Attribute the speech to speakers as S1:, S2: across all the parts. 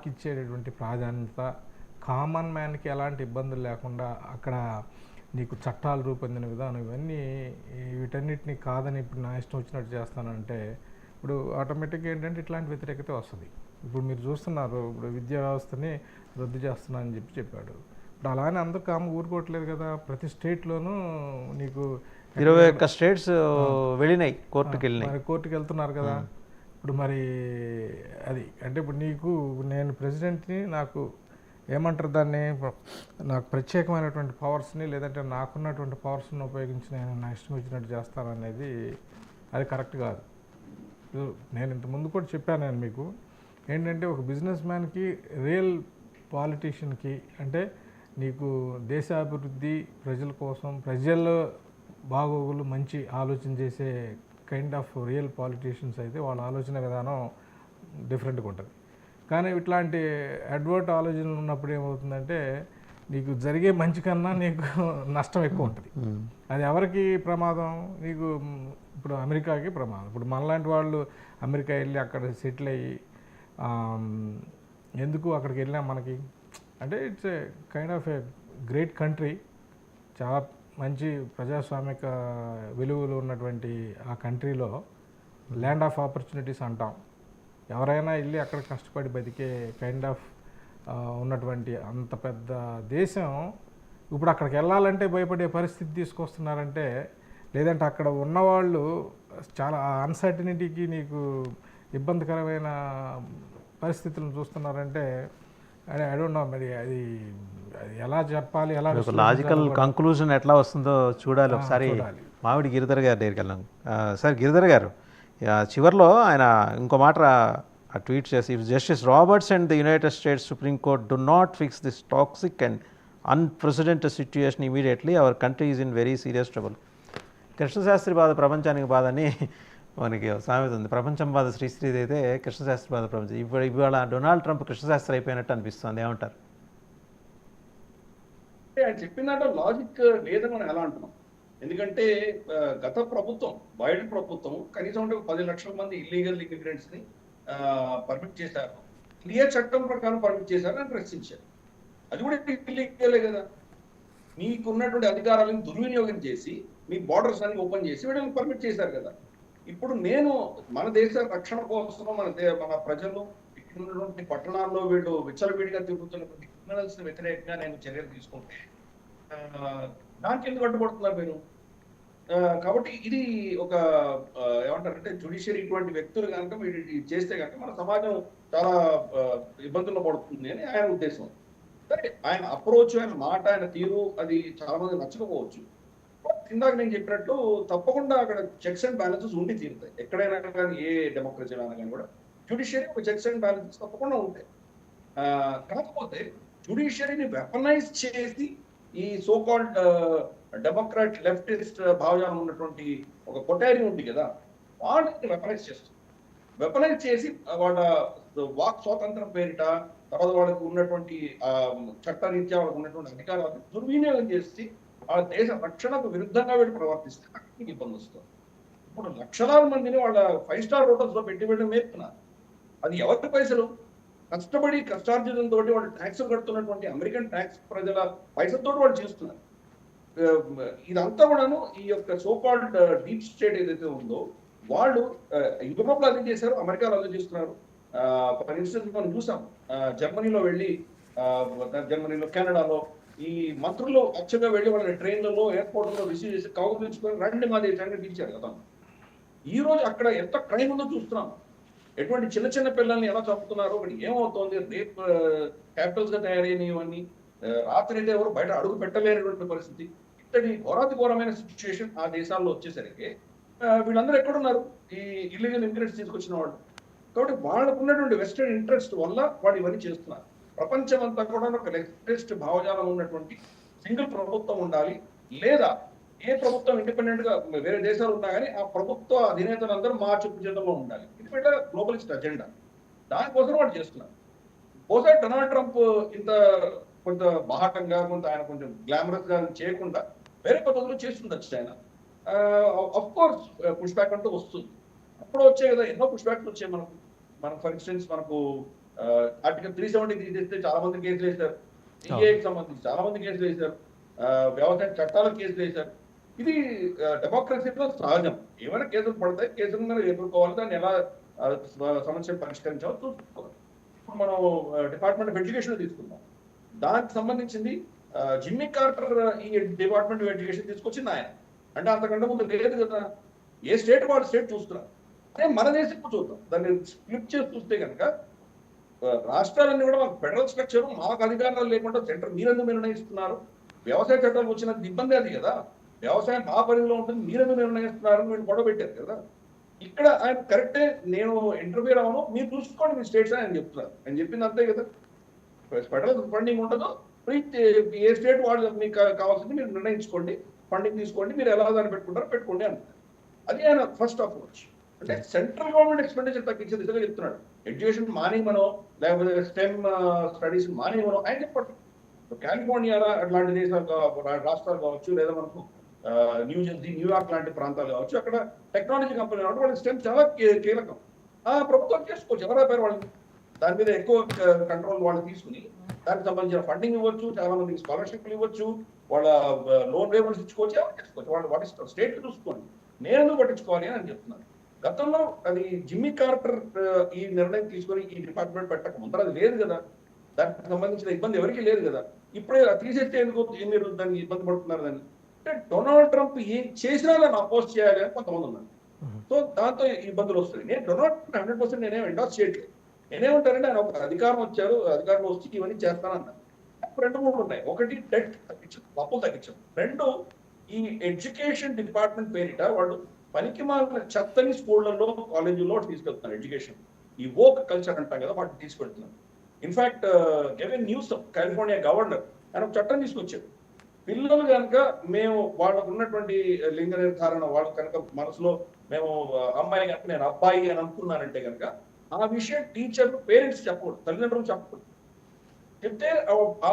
S1: లాకి ఇచ్చేటటువంటి ప్రాధాన్యత, కామన్ మ్యాన్కి ఎలాంటి ఇబ్బందులు లేకుండా అక్కడ నీకు చట్టాలు రూపొందిన విధానం, ఇవన్నీ వీటన్నిటిని కాదని ఇప్పుడు నా ఇష్టం వచ్చినట్టు చేస్తానంటే ఇప్పుడు ఆటోమేటిక్గా ఏంటంటే ఇట్లాంటి వ్యతిరేకత వస్తుంది. ఇప్పుడు మీరు చూస్తున్నారు, ఇప్పుడు విద్యా వ్యవస్థని రద్దు చేస్తున్నానని చెప్పాడు. ఇప్పుడు అలానే అందరూ కాము ఊరుకోవట్లేదు కదా. ప్రతి స్టేట్లోనూ నీకు
S2: 21 స్టేట్స్ వెళ్ళినాయి, కోర్టుకి
S1: వెళ్తున్నారు కదా. ఇప్పుడు మరి అది అంటే ఇప్పుడు నీకు నేను ప్రెసిడెంట్ని, నాకు ఏమంటారు దాన్ని, నాకు ప్రత్యేకమైనటువంటి పవర్స్ని లేదంటే నాకున్నటువంటి పవర్స్ని ఉపయోగించి నేను నా ఇష్టం వచ్చినట్టు చేస్తాననేది అది కరెక్ట్ కాదు. నేను ఇంతకుముందు కూడా చెప్పాను నేను మీకు ఏంటంటే, ఒక బిజినెస్ మ్యాన్కి రియల్ పాలిటీషియన్కి అంటే నీకు దేశాభివృద్ధి, ప్రజల కోసం, ప్రజల బాగోగులు మంచి ఆలోచన చేసే కైండ్ ఆఫ్ రియల్ పాలిటీషియన్స్ అయితే వాళ్ళ ఆలోచన విధానం డిఫరెంట్గా ఉంటుంది. కానీ ఇట్లాంటి అడ్వర్ట్ ఆలోచనలు ఉన్నప్పుడు ఏమవుతుందంటే నీకు జరిగే మంచి కన్నా నీకు నష్టం ఎక్కువ ఉంటుంది. అది ఎవరికి ప్రమాదం? నీకు ఇప్పుడు అమెరికాకి ప్రమాదం. ఇప్పుడు మనలాంటి వాళ్ళు అమెరికా వెళ్ళి అక్కడ సెటిల్ అయ్యి ఎందుకు అక్కడికి వెళ్ళినా మనకి అంటే it's a kind of a great country, చాలా మంచి ప్రజాస్వామిక విలువలు ఉన్నటువంటి ఆ కంట్రీలో ల్యాండ్ ఆఫ్ ఆపర్చునిటీస్ అంటాం. ఎవరైనా వెళ్ళి అక్కడ కష్టపడి బతికే కైండ్ ఆఫ్ ఉన్నటువంటి అంత పెద్ద దేశం ఇప్పుడు అక్కడికి వెళ్ళాలంటే భయపడే పరిస్థితి తీసుకొస్తున్నారంటే, లేదంటే అక్కడ ఉన్నవాళ్ళు చాలా అన్సర్టనిటీకి నీకు ఇబ్బందికరమైన పరిస్థితులను చూస్తున్నారంటే ఐ డోంట్ నో మరి అది ఎలా చెప్పాలి, ఎలా
S2: లాజికల్ కంక్లూజన్ ఎట్లా వస్తుందో చూడాలి ఒకసారి. మామిడి గిరిధర్ గారి దగ్గరికి వెళ్ళాం. సార్ గిరిధర్ గారు, చివరిలో ఆయన ఇంకో మాట ట్వీట్ చేసి, if justice Roberts and the United States Supreme Court do not fix this toxic and unprecedented situation immediately our country is in very serious trouble. Krishnasastri బాధ ప్రపంచానికి బాధ అని మనకి సామెత ఉంది. ప్రపంచం బాధ శ్రీశ్రీది అయితే కృష్ణశాస్త్రి బాధ ప్రపంచం. ఇవాళ డొనాల్డ్ ట్రంప్ కృష్ణశాస్త్రి అయిపోయినట్టు అనిపిస్తుంది. ఏమంటారు?
S3: ఆయన చెప్పినట్టు లాజిక్ లేదని మనం ఎలా అంటున్నాం? ఎందుకంటే గత ప్రభుత్వం, బైడెన్ ప్రభుత్వం కనీసం అంటే 10 లక్షల మంది ఇల్లీగల్ ఇమిగ్రెంట్స్ ని పర్మిట్ చేశారు. ఏ చట్టం ప్రకారం పర్మిట్ చేశారు అని ప్రశ్నించారు. అది కూడా ఇల్లీగలే కదా. మీకున్నటువంటి అధికారాలను దుర్వినియోగం చేసి మీ బార్డర్స్ అన్ని ఓపెన్ చేసి వీళ్ళని పర్మిట్ చేశారు కదా. ఇప్పుడు నేను మన దేశ రక్షణ కోసం మన ప్రజలు ఇక్కడ ఉన్నటువంటి పట్టణాల్లో వీళ్ళు విచ్చలవిడిగా తిరుగుతున్నటువంటి క్రిమినల్స్ వ్యతిరేకంగా నేను చర్యలు తీసుకుంటే దానికి ఎందుకు అడ్డుపడుతున్నారు మీరు? కాబట్టి ఇది ఒక ఏమంటారంటే జ్యుడిషియరీ ఇటువంటి వ్యక్తులు కనుక మీరు చేస్తే కనుక మన సమాజం చాలా ఇబ్బందుల్లో పడుతుంది అని ఆయన ఉద్దేశం. సరే, ఆయన అప్రోచ్, ఆయన మాట, ఆయన తీరు అది చాలా మంది నచ్చకపోవచ్చు. ఇందాక నేను చెప్పినట్టు తప్పకుండా అక్కడ చెక్స్ అండ్ బ్యాలెన్సెస్ ఉండి తీరుతాయి. ఎక్కడైనా కానీ ఏ డెమోక్రసీ అయినా కానీ కూడా జ్యుడిషియరీ ఒక చెక్స్ అండ్ బ్యాలెన్సెస్ తప్పకుండా ఉంటాయి. కాకపోతే జ్యుడిషియరీని వెపనైజ్ చేసి ఈ సోకాల్డ్ డెమోక్రాట్ లెఫ్టిస్ట్ భావజాలం ఉన్నటువంటి ఒక కొటారి ఉంది కదా, వాళ్ళని వెపనైజ్ చేస్తుంది. వెపనైజ్ చేసి వాళ్ళ వాక్ స్వాతంత్రం పేరిట, తర్వాత వాళ్ళకు ఉన్నటువంటి చట్టరీత్యా వాళ్ళకు ఉన్నటువంటి అధికారాలను దుర్వినియోగం చేసి ఆ దేశ రక్షణకు విరుద్ధంగా వీళ్ళు ప్రవర్తిస్తే అక్కడికి ఇబ్బంది వస్తుంది. ఇప్పుడు లక్షలాది మందిని వాళ్ళ 5 స్టార్ హోటల్స్ లో పెట్టి వీళ్ళు మేపుతున్నారు. అది ఎవరి పైసలు? కష్టపడి కష్టార్జితంతో వాళ్ళు ట్యాక్స్ కడుతున్నటువంటి అమెరికన్ ట్యాక్స్ ప్రజల పైసలతో వాళ్ళు చేస్తున్నారు. ఇదంతా కూడాను ఈ యొక్క సోకాల్డ్ డీప్ స్టేట్ ఏదైతే ఉందో వాళ్ళు యూరోప్ లో అదే చేశారు, అమెరికాలో అదే చేస్తున్నారు. ఫర్ ఇన్స్టెన్స్ మనం చూసాం జర్మనీలో వెళ్ళి, జర్మనీలో, కెనడాలో ఈ మంత్రులు యాక్చువల్గా వెళ్ళి వాళ్ళ ట్రైన్లలో ఎయిర్పోర్ట్లో రిసీవ్ చేసి కౌగులించుకొని రండి మా దేశాన్ని పిలిచారు కదా. ఈ రోజు అక్కడ ఎంత క్రైమ్ ఉందో చూస్తున్నాం. ఎటువంటి చిన్న చిన్న పిల్లల్ని ఎలా చంపుతున్నారు, ఒకటి ఏమవుతోంది, రేప్ క్యాపిటల్స్ గా తయారైనవన్నీ, రాత్రి అయితే ఎవరు బయట అడుగు పెట్టలేనటువంటి పరిస్థితి. ఇంతటి ఘోరాతి ఘోరమైన సిచ్యువేషన్ ఆ దేశాల్లో వచ్చేసరికి వీళ్ళందరూ ఎక్కడున్నారు? ఈ ఇల్లీగల్ ఇమిగ్రెంట్స్ తీసుకొచ్చిన వాళ్ళు. కాబట్టి వాళ్ళకు ఉన్నటువంటి వెస్టర్న్ ఇంట్రెస్ట్ వల్ల వాళ్ళు ఇవన్నీ చేస్తున్నారు. ప్రపంచం అంతా కూడా ఒక లెఫ్టిస్ట్ భావజాలం ఉన్నటువంటి సింగిల్ ప్రభుత్వం ఉండాలి, లేదా ఏ ప్రభుత్వం ఇండిపెండెంట్ గా వేరే దేశాలు ఉన్నా కానీ ఆ ప్రభుత్వ అధినేతలందరూ మా చెప్పు చేతుల్లో ఉండాలి. ఇది పెద్ద గ్లోబలిస్ట్ అజెండా. దానికోసం వాళ్ళు చేస్తున్నారు. బహుశా డొనాల్డ్ ట్రంప్ ఇంత కొంత బాహటంగా, కొంత ఆయన కొంచెం గ్లామరస్ గా చేయకుండా వేరే పద్ధతిలో చేస్తుండొచ్చు ఆయన. అఫ్ కోర్స్ పుష్ బ్యాక్ అంటూ వస్తుంది. అప్పుడు వచ్చే కదా ఎన్నో పుష్ బ్యాక్స్ వచ్చాయి మనకు. ఫర్ ఇన్స్టెన్స్ మనకు ఆర్టికల్ 370 తీసేస్తే చాలా మంది కేసులు వేశారు, సిఏకి సంబంధించి చాలా మంది కేసులు వేశారు, వ్యవసాయ చట్టాలకు కేసులు వేశారు. ఇది డెమోక్రసీలో సహజం. ఏమైనా కేసులు పడతాయి, కేసులు మీద ఎదుర్కోవాలి, దాన్ని ఎలా సమస్య పరిష్కరించాలో చూసుకోవాలి. ఇప్పుడు మనం డిపార్ట్మెంట్ ఆఫ్ ఎడ్యుకేషన్ తీసుకుందాం. దానికి సంబంధించింది జిమ్మీ కార్టర్ ఈ డిపార్ట్మెంట్ ఆఫ్ ఎడ్యుకేషన్ తీసుకొచ్చింది ఆయన. అంటే అంతకంటే ముందు లేదు కదా. ఏ స్టేట్ వాళ్ళు స్టేట్ చూస్తున్నారు. అదే మన దేశం చూద్దాం. దాన్ని స్ప్లిట్ చేసి చూస్తే కనుక రాష్ట్రాలన్నీ కూడా మాకు ఫెడరల్ స్ట్రక్చర్, మాకు అధికారాలు లేకుండా సెంటర్ మీరెందుకు నిర్ణయిస్తున్నారు? వ్యవసాయ చట్టాలు వచ్చిన ఇబ్బంది అది కదా. వ్యవసాయం మా పరిధిలో ఉంటుంది, మీరెందుకు నిర్ణయిస్తున్నారని మీరు గొడవ పెట్టారు కదా. ఇక్కడ ఆయన కరెక్టే, నేను ఇంటర్వ్యూ అవను, మీరు చూసుకోండి మీ స్టేట్స్ అని ఆయన చెప్తున్నారు. ఆయన చెప్పింది అంతే కదా. ఫెడరల్ ఫండింగ్ ఉండదు, ఏ స్టేట్ వాళ్ళు మీకు కావాల్సింది మీరు నిర్ణయించుకోండి, ఫండింగ్ తీసుకోండి, మీరు ఎలా దాన్ని పెట్టుకుంటారో పెట్టుకోండి అంటారు. అది ఆయన ఫస్ట్ అప్రోచ్. అంటే సెంట్రల్ గవర్నమెంట్ ఎక్స్పెండిచర్ తగ్గించే దిశగా చెప్తున్నాడు. ఎడ్యుకేషన్ మానేయమనో లేకపోతే స్టెమ్ స్టడీస్ మానేయమనో ఆయన చెప్పండి. కాలిఫోర్నియా అట్లాంటి దేశాలు రాష్ట్రాలు కావచ్చు, లేదా మనకు న్యూజెర్సీ, న్యూయార్క్ లాంటి ప్రాంతాలు కావచ్చు, అక్కడ టెక్నాలజీ కంపెనీ కాబట్టి వాళ్ళకి స్టెమ్ చాలా కీలకం. ప్రభుత్వం చేసుకోవచ్చు, ఎవరా పేరు వాళ్ళని దాని మీద ఎక్కువ కంట్రోల్ వాళ్ళు తీసుకుని దానికి సంబంధించిన ఫండింగ్ ఇవ్వచ్చు, చాలా మందికి స్కాలర్షిప్లు ఇవ్వచ్చు, వాళ్ళ లోన్ వేవర్స్ ఇచ్చుకోవచ్చు, ఎవరు చేసుకోవచ్చు, వాళ్ళు వాటి స్టేట్ చూసుకోండి, నేను ఎందుకు పట్టించుకోవాలి అని చెప్తున్నాను. గతంలో అది జిమ్మీ కార్టర్ ఈ నిర్ణయం తీసుకొని ఈ డిపార్ట్మెంట్ పెట్టక ముందర అది లేదు కదా. దానికి సంబంధించిన ఇబ్బంది ఎవరికి లేదు కదా. ఇప్పుడే తీసేస్తే ఎందుకు మీరు దాన్ని ఇబ్బంది పడుతున్నారు దాన్ని. అంటే డొనాల్డ్ ట్రంప్ ఏం చేసినా దాన్ని అపోజ్ చేయాలి అని కొంతమంది ఉన్నారు. సో దాంతో ఇబ్బందులు వస్తాయి. నేను డొనాల్డ్ ట్రంప్ 100% నేనేం ఎండార్స్ చేయట్లేదు. నేనేమంటారంటే ఆయన ఒక అధికారం వచ్చారు, అధికారంలో వచ్చి ఇవన్నీ చేస్తానన్నారు. 2-3 ఉన్నాయి. ఒకటి డెట్ తగ్గించడం, అప్పులు తగ్గించడం. 2 ఈ ఎడ్యుకేషన్ డిపార్ట్మెంట్ పేరిట వాళ్ళు పనికి మాలిన చెత్తని స్కూళ్లలో, కాలేజీల్లో తీసుకెళ్తున్నారు. ఎడ్యుకేషన్ ఈ వోక్ కల్చర్ అంటాం కదా, వాటిని తీసుకెళ్తున్నారు. ఇన్ఫాక్ట్ గెవిన్ న్యూసమ్, కాలిఫోర్నియా గవర్నర్, ఆయన ఒక చట్టం తీసుకొచ్చారు. పిల్లలు కనుక మేము వాళ్ళకు ఉన్నటువంటి లింగ నిర్ధారణ వాళ్ళు కనుక మనసులో మేము అమ్మాయి కనుక నేను అబ్బాయి అని అనుకున్నానంటే కనుక ఆ విషయం టీచర్లు, పేరెంట్స్ చెప్పకూడదు, తల్లిదండ్రులు చెప్పకూడదు. చెప్తే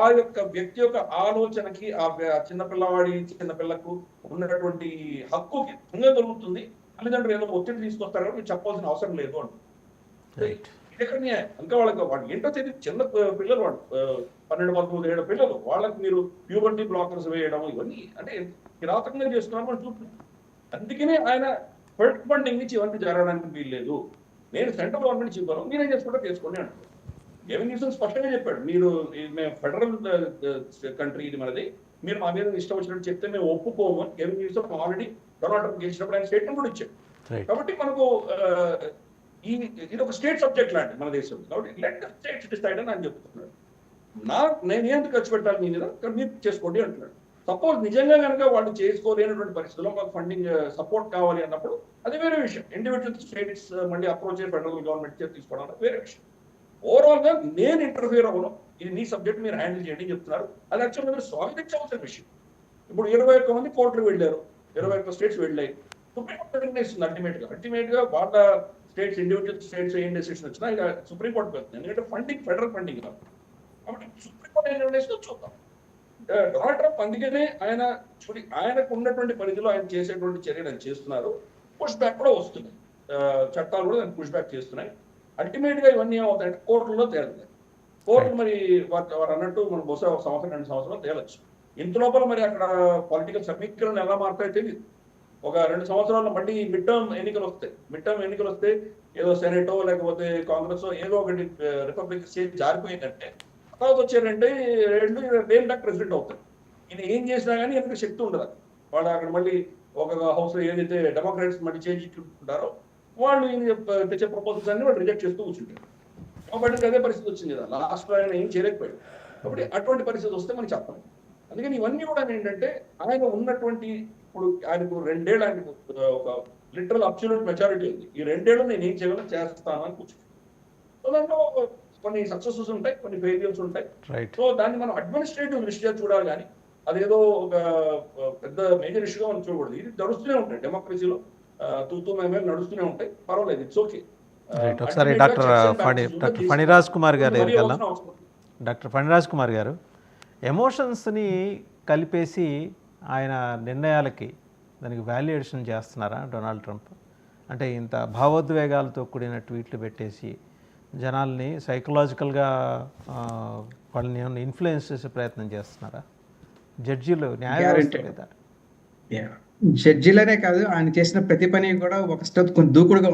S3: ఆ యొక్క వ్యక్తి యొక్క ఆలోచనకి, ఆ చిన్నపిల్లకు ఉన్నటువంటి హక్కుకి భంగం కలుగుతుంది. తల్లిదండ్రులు ఏదో ఒత్తిడి తీసుకొస్తారు కాబట్టి మీరు చెప్పాల్సిన అవసరం లేదు అంట. ఇది ఎక్కడ న్యాయం? ఇంకా వాళ్ళు ఏంటో తెలియదు, చిన్న పిల్లలు, వాళ్ళు 12-13 ఏళ్ళ పిల్లలు, వాళ్ళకి మీరు ప్యూబర్టీ బ్లాకర్స్ వేయడం ఇవన్నీ అంటే కిరాతకంగా చేస్తున్నారు మనం చూస్తున్నాం. అందుకనే ఆయన ఫండింగ్ నుంచి ఇవన్నీ జరగడానికి వీల్లేదు. నేను సెంట్రల్ గవర్నమెంట్ నుంచి ఇవ్వను, మీరేం చేసుకుంటే చేసుకోండి అంటారు. గెవిన్ న్యూసమ్ స్పష్టంగా చెప్పాడు, మీరు మేము ఫెడరల్ కంట్రీ ఇది మనది, మీరు మా మీద ఇష్టం వచ్చినట్టు చెప్తే మేము ఒప్పుకోము అని గెవిన్ న్యూసమ్ ఆల్రెడీ డొనాల్డ్ ట్రంప్ గెలిచినప్పుడు ఆయన స్టేట్మెంట్ కూడా ఇచ్చాడు. కాబట్టి మనకు ఇది ఒక స్టేట్ సబ్జెక్ట్ లాంటి మన దేశంలో. కాబట్టి లెట్ స్టేట్స్ డిసైడ్ అని ఆయన చెప్తున్నాడు. నేను ఎందుకు ఖర్చు పెట్టాలి మీ మీద, మీరు చేసుకోండి అంటున్నాడు. సపోజ్ నిజంగా కనుక వాళ్ళు చేసుకోలేనటువంటి పరిస్థితుల్లో మాకు ఫండింగ్ సపోర్ట్ కావాలి అన్నప్పుడు అది వేరే విషయం. ఇండివిజువల్ స్టేట్స్ మళ్ళీ అప్రోచ్ అయ్యి ఫెడరల్ గవర్నమెంట్ తీసుకోవడం వేరే విషయం. ఓవరాల్ గా నేను ఇంటర్ఫియర్ అవ్వను, ఇది నీ సబ్జెక్ట్ మీరు హ్యాండిల్ చేయండి చెప్తున్నారు. అది యాక్చువల్గా మీరు స్వాగతించవలసిన విషయం. ఇప్పుడు 21 మంది కోర్టులు వెళ్ళారు, 21 స్టేట్స్ వెళ్ళాయి. సుప్రీంకోర్టు నిర్ణయిస్తుంది అల్టిమేట్ గా వాళ్ళ స్టేట్స్, ఇండివిజువల్ స్టేట్స్ ఏం డెసిషన్ వచ్చినా ఇక సుప్రీంకోర్టుకి వెళ్తుంది. ఎందుకంటే ఫండింగ్ ఫెడరల్ ఫండింగ్ కాబట్టి సుప్రీంకోర్టు ఏం నిర్ణయిస్తుందో చూద్దాం. డొనాల్డ్ ట్రంప్ అందుకనే ఆయనకు ఉన్నటువంటి పరిధిలో ఆయన చేసేటువంటి చర్యలు ఆయన చేస్తున్నారు. పుష్ బ్యాక్ కూడా వస్తున్నాయి, చట్టాలు కూడా దాన్ని పుష్ బ్యాక్ చేస్తున్నాయి. అల్టిమేట్ గా ఇవన్నీ ఏమవుతాయంటే కోర్టుల్లో తేలుతాయి. కోర్టులు మరి వారు అన్నట్టు మనం బహుశా 1 సంవత్సరం 2 సంవత్సరాలు తేలొచ్చు. ఇంత లోపల మరి అక్కడ పొలిటికల్ సమీకరణలు ఎలా మారుతాయో తెలియదు. ఒక 2 సంవత్సరాల్లో మళ్ళీ మిడ్ టర్మ్ ఎన్నికలు వస్తే ఏదో సెనేటో లేకపోతే కాంగ్రెస్ ఏదో ఒకటి రిపబ్లిక్ స్టేట్ జారిపోయిందంటే తర్వాత వచ్చారంటే 2 ప్రెసిడెంట్ అవుతారు. ఈయన ఏం చేసినా కానీ ఎందుకు శక్తి ఉండదు. వాళ్ళు అక్కడ మళ్ళీ ఒక హౌస్ లో ఏదైతే డెమోక్రాట్స్ మళ్ళీ చేంజ్ ఇచ్చుకుంటారో వాళ్ళు తెచ్చే ప్రపోజల్స్ అన్ని వాళ్ళు రిజెక్ట్ చేస్తూ కూర్చుంటారు. కాబట్టి అదే పరిస్థితి వచ్చింది కదా, లాస్ట్ లో ఆయన ఏం చేయలేకపోయాడు. కాబట్టి అటువంటి పరిస్థితి వస్తే మనం చెప్పాలి. అందుకని ఇవన్నీ కూడా ఏంటంటే ఆయన ఉన్నటువంటి ఇప్పుడు ఆయనకు 2 ఏళ్ళు ఆయనకు ఒక లిటరల్ అబ్సల్యూట్ మెజారిటీ ఉంది. ఈ 2 ఏళ్ళు నేను ఏం చేయగలను చేస్తాను అని కూర్చుంటాను. సో దాంట్లో కొన్ని సక్సెసెస్ ఉంటాయి, కొన్ని ఫెయిల్యూర్స్ ఉంటాయి. సో దాన్ని మనం అడ్మినిస్ట్రేటివ్ దృష్ట్యా చూడాలి కానీ అదేదో ఒక పెద్ద మేజర్ ఇష్యూగా మనం చూడకూడదు. ఇది నడుస్తూనే ఉంటాయి డెమోక్రసీలో, తూతూ మేమే నడుస్తూనే ఉంటాయి, పర్వాలేదు, ఇట్స్ ఓకే.
S2: ఒకసారి డాక్టర్ ఫణిరాజ్ కుమార్ గారు డాక్టర్ ఫణిరాజ్ కుమార్ గారు, ఎమోషన్స్ని కలిపేసి ఆయన నిర్ణయాలకి దానికి వాల్యుయేషన్ చేస్తున్నారా డొనాల్డ్ ట్రంప్? అంటే ఇంత భావోద్వేగాలతో కూడిన ట్వీట్లు పెట్టేసి జనాల్ని సైకలాజికల్గా వాళ్ళని ఏమైనా ఇన్ఫ్లుయెన్స్ చేసే ప్రయత్నం చేస్తున్నారా జడ్జీలు న్యాయ వ్యవస్థ మీద?
S4: జడ్జిలనే కాదు, ఆయన చేసిన ప్రతి పని కూడా ఒక స్టెప్ కొంచెం దూకుడుగా